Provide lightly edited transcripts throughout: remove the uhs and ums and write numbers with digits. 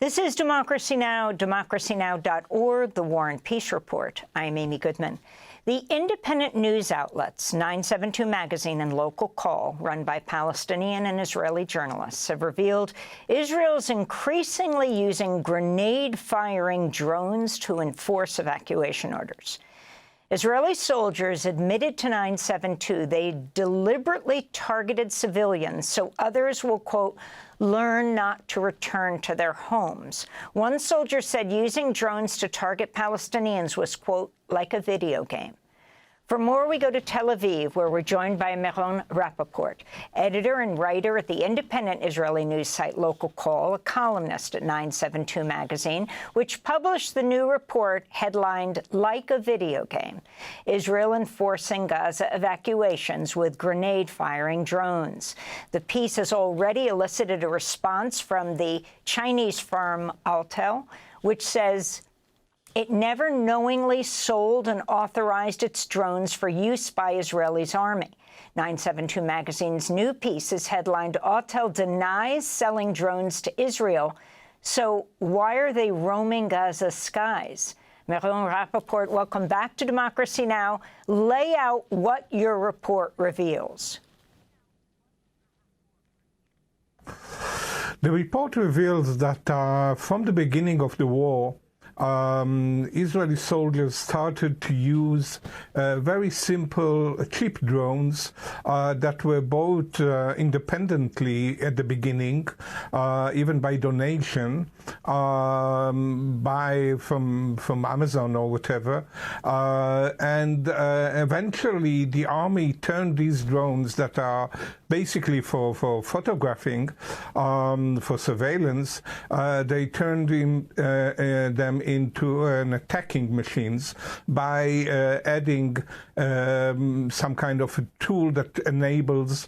This is Democracy Now!, democracynow.org, the War and Peace Report. I'm Amy Goodman. The independent news outlets, 972 Magazine and Local Call, run by Palestinian and Israeli journalists, have revealed Israel's increasingly using grenade-firing drones to enforce evacuation orders. Israeli soldiers admitted to 972 they deliberately targeted civilians so others will, quote, learn not to return to their homes. One soldier said using drones to target Palestinians was, quote, like a video game. For more, we go to Tel Aviv, where we're joined by Meron Rapoport, editor and writer at the independent Israeli news site Local Call, a columnist at 972 Magazine, which published the new report headlined, Like a Video Game, Israel Enforcing Gaza Evacuations with Grenade-Firing Drones. The piece has already elicited a response from the Chinese firm Altel, which says it never knowingly sold and authorized its drones for use by Israel's army. 972 Magazine's new piece is headlined, Autel denies selling drones to Israel. So why are they roaming Gaza's skies? Meron Rapoport, welcome back to Democracy Now! Lay out what your report reveals. The report reveals that from the beginning of the war, Israeli soldiers started to use very simple, cheap drones that were bought independently at the beginning, even by donation, from Amazon or whatever, and eventually the army turned these drones that are basically for photographing, for surveillance, they turned them into attacking machines by adding some kind of a tool that enables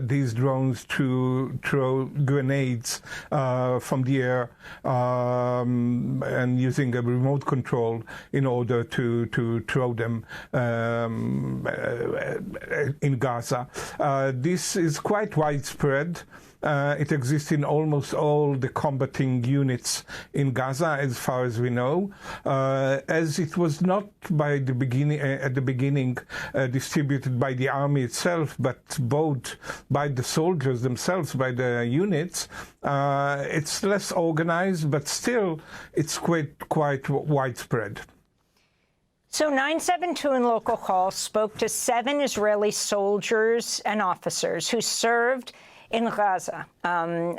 these drones to throw grenades from the air and using a remote control in order to throw them in Gaza. This is quite widespread. It exists in almost all the combating units in Gaza, as far as we know, as it was not by the beginning, at the beginning distributed by the army itself, but bought by the soldiers themselves, by the units. It's less organized, but still it's quite widespread. So 972 in Local Call spoke to 7 Israeli soldiers and officers who served in Gaza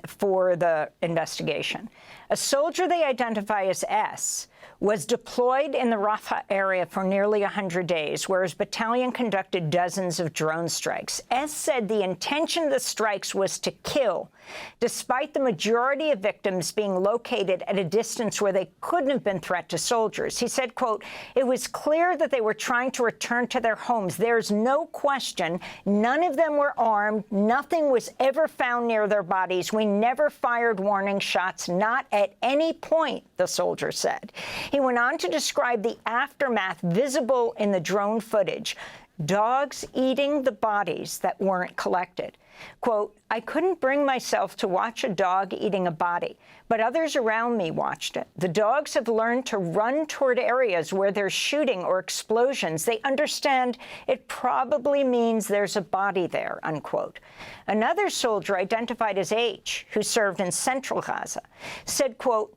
for the investigation. A soldier they identify as S was deployed in the Rafah area for nearly 100 days, where his battalion conducted dozens of drone strikes. S said the intention of the strikes was to kill, despite the majority of victims being located at a distance where they couldn't have been threat to soldiers. He said, quote, it was clear that they were trying to return to their homes. There's no question. None of them were armed. Nothing was ever found near their bodies. We never fired warning shots, not at any point, the soldier said. He went on to describe the aftermath visible in the drone footage, dogs eating the bodies that weren't collected. Quote, I couldn't bring myself to watch a dog eating a body, but others around me watched it. The dogs have learned to run toward areas where there's shooting or explosions. They understand it probably means there's a body there, unquote. Another soldier identified as H, who served in central Gaza, said, quote,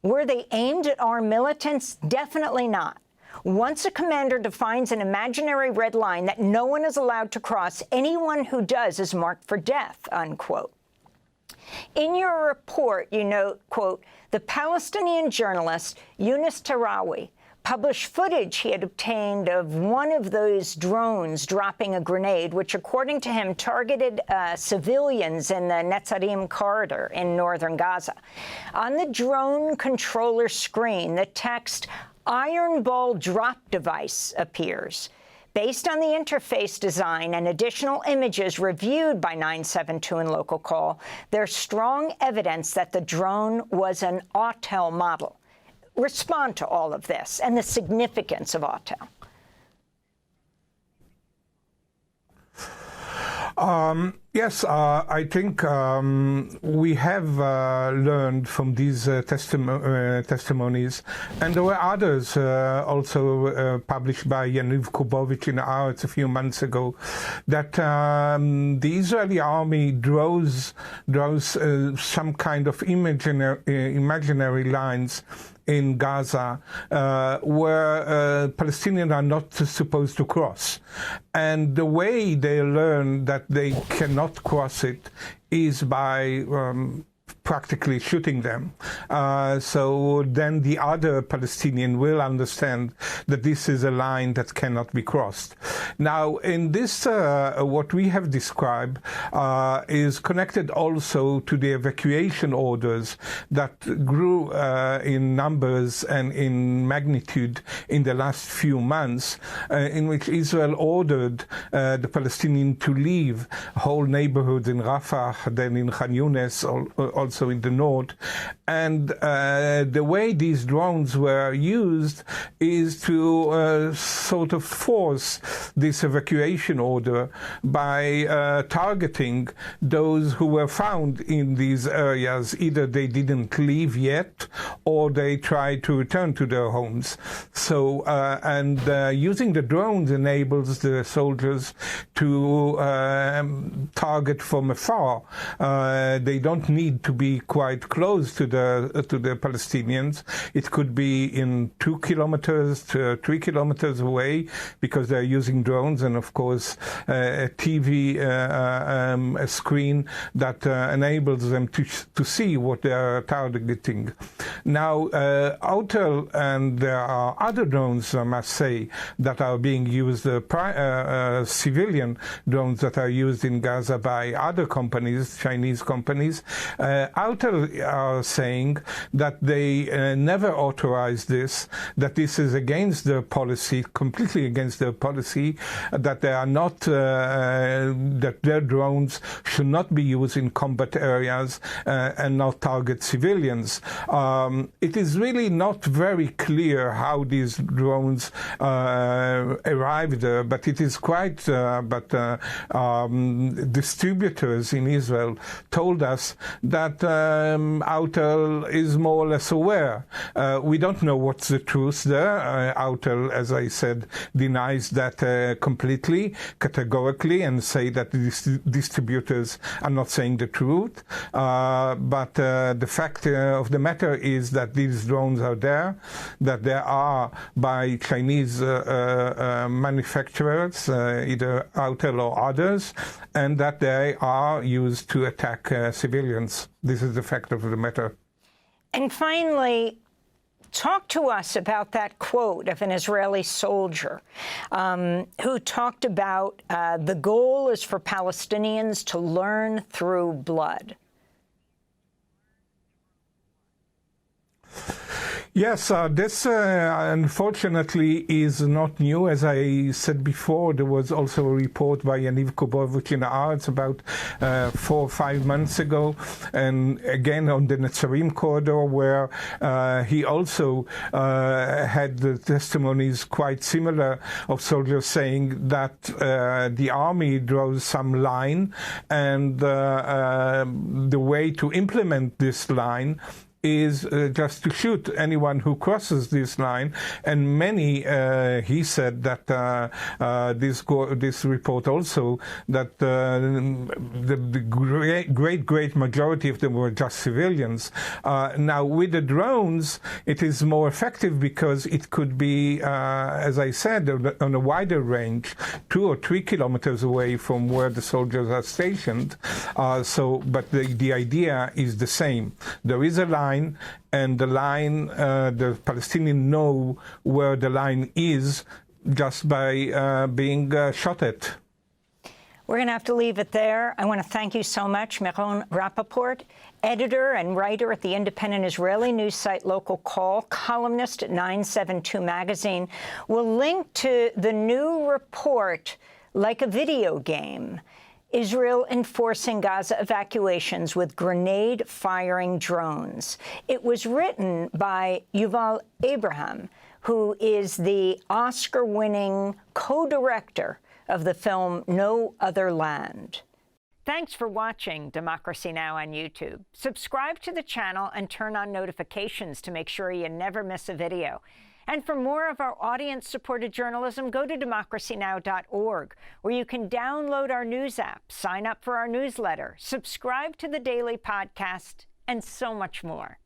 were they aimed at our militants? Definitely not. Once a commander defines an imaginary red line that no one is allowed to cross, anyone who does is marked for death, unquote. In your report, you note, quote, the Palestinian journalist Yunus Tarawi published footage he had obtained of one of those drones dropping a grenade, which, according to him, targeted civilians in the Netzarim corridor in northern Gaza. On the drone controller screen, the text, Iron Ball Drop Device, appears. Based on the interface design and additional images reviewed by 972 in Local Call, there's strong evidence that the drone was an Autel model. Respond to all of this and the significance of Autel. Yes, I think we have learned from these testimonies, and there were others also published by Yaniv Kubovich in Arts a few months ago, that the Israeli army draws some kind of imaginary lines in Gaza where Palestinians are not supposed to cross. And the way they learn that they cannot cross it is by practically shooting them. So then the other Palestinian will understand that this is a line that cannot be crossed. Now, in this, what we have described is connected also to the evacuation orders that grew in numbers and in magnitude in the last few months, in which Israel ordered the Palestinians to leave whole neighborhoods in Rafah, then in Khan Yunis, also in the north. And the way these drones were used is to sort of force this evacuation order by targeting those who were found in these areas. Either they didn't leave yet or they tried to return to their homes. So, using the drones enables the soldiers to target from afar. They don't need to be quite close to the Palestinians. It could be in 2 kilometers to 3 kilometers away, because they're using drones, and of course a TV a screen that enables them to see what they are targeting. Now, Autel, and there are other drones, I must say, that are being used, civilian drones that are used in Gaza by other companies, Chinese companies. Autel are saying that they never authorized this, that this is against their policy, completely against their policy, that they are not, that their drones should not be used in combat areas and not target civilians. It is really not very clear how these drones arrived there, but it is quite, distributors in Israel told us that Autel is more or less aware. We don't know what's the truth there. Autel, as I said, denies that completely, categorically, and say that the distributors are not saying the truth. But the fact of the matter is that these drones are there, that they are by Chinese manufacturers, either Autel or others, and that they are used to attack civilians. This is the fact of the matter. And finally, talk to us about that quote of an Israeli soldier who talked about the goal is for Palestinians to learn through blood. Yes, this unfortunately is not new. As I said before, there was also a report by Yaniv Kubovich in Arts about 4 or 5 months ago, and again on the Netzarim corridor, where he also had the testimonies quite similar of soldiers saying that the army draws some line, and the way to implement this line is just to shoot anyone who crosses this line. And many, he said that this report also, that the great majority of them were just civilians. Now, with the drones, it is more effective because it could be, as I said, on a wider range, 2 or 3 kilometers away from where the soldiers are stationed. But the idea is the same. There is a line, and the line, the Palestinians know where the line is just by being shot at. We're going to have to leave it there. I want to thank you so much, Meron Rapoport, editor and writer at the independent Israeli news site Local Call, columnist at 972 Magazine. We'll link to the new report, Like a Video Game, Israel enforcing Gaza evacuations with grenade-firing drones. It was written by Yuval Abraham, who is the Oscar-winning co-director of the film No Other Land. Thanks for watching Democracy Now! On YouTube. Subscribe to the channel and turn on notifications to make sure you never miss a video. And for more of our audience-supported journalism, go to democracynow.org, where you can download our news app, sign up for our newsletter, subscribe to the daily podcast, and so much more.